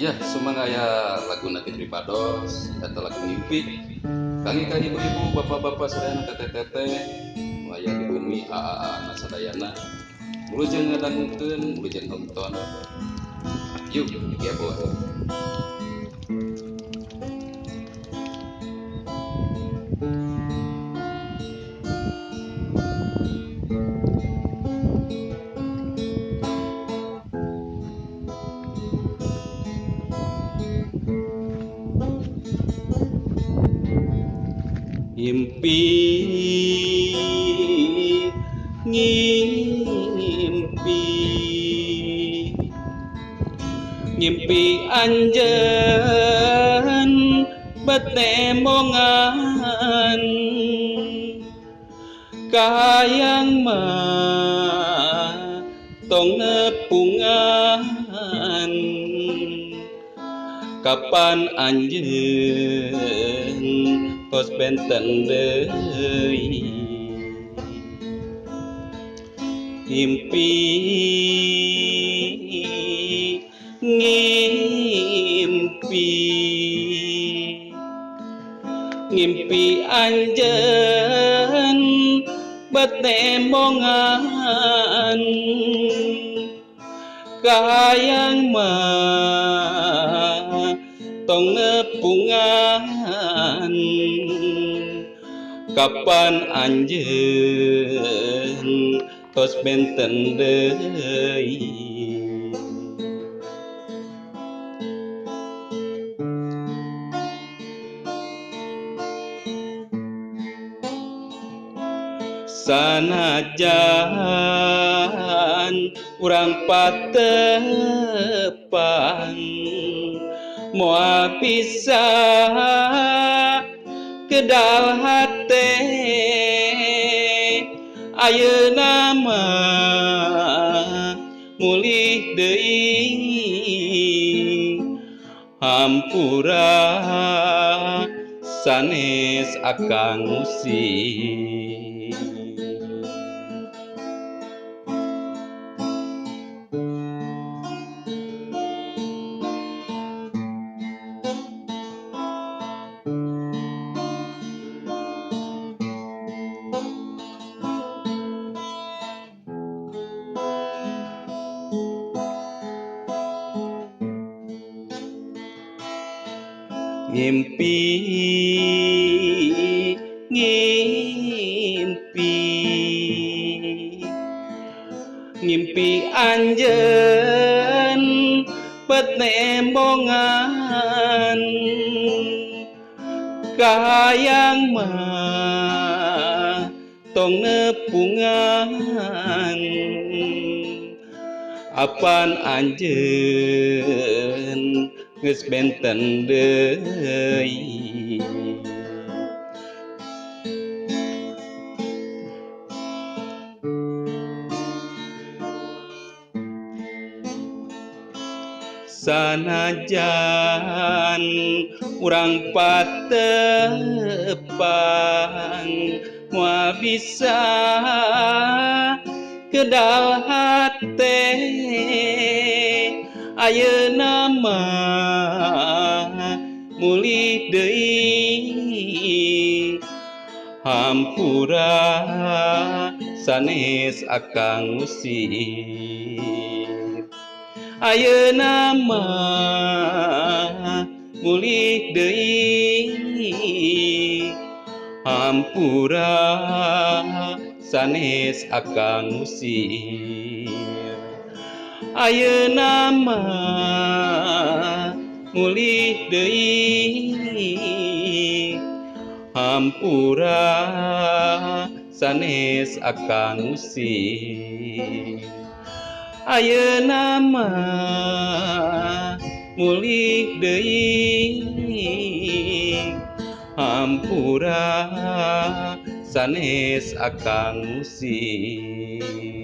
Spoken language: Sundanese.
Ya, sumangaya lagu nanti pripados atau lagu mimpi. Kang ibu-ibu, bapak-bapak, sadayana teteh-teteh, waya di bumi na sadayana. Mulujeng ngadangkeun, mulujeng nonton. Yuk, ya boy. Ngimpi ngimpi ngimpi anjeun betemongan kayang mah tong nepungan kapan anjeun tos benten deui ngimpi ngimpi ngimpi anjeun betemongan kayang mah tong nepungan kapan anjeun tos benten deui sanajan urang patepan moal bisa kedal hate ayeuna mah mulih deui hampura sanes akang musik ngimpi ngimpi ngimpi anjeun betemongan kayang mah tong nepungan apan anjeun geus benten deui sanajan urang patepan moal bisa kedal hate ayeuna mah mulih deui hampura sanes akang musik ayeuna mah mulih deui hampura sanes akang musik ayeuna mah mulih deui hampura sanes akang musik ayeuna mah mulih deui hampura sanes akang musik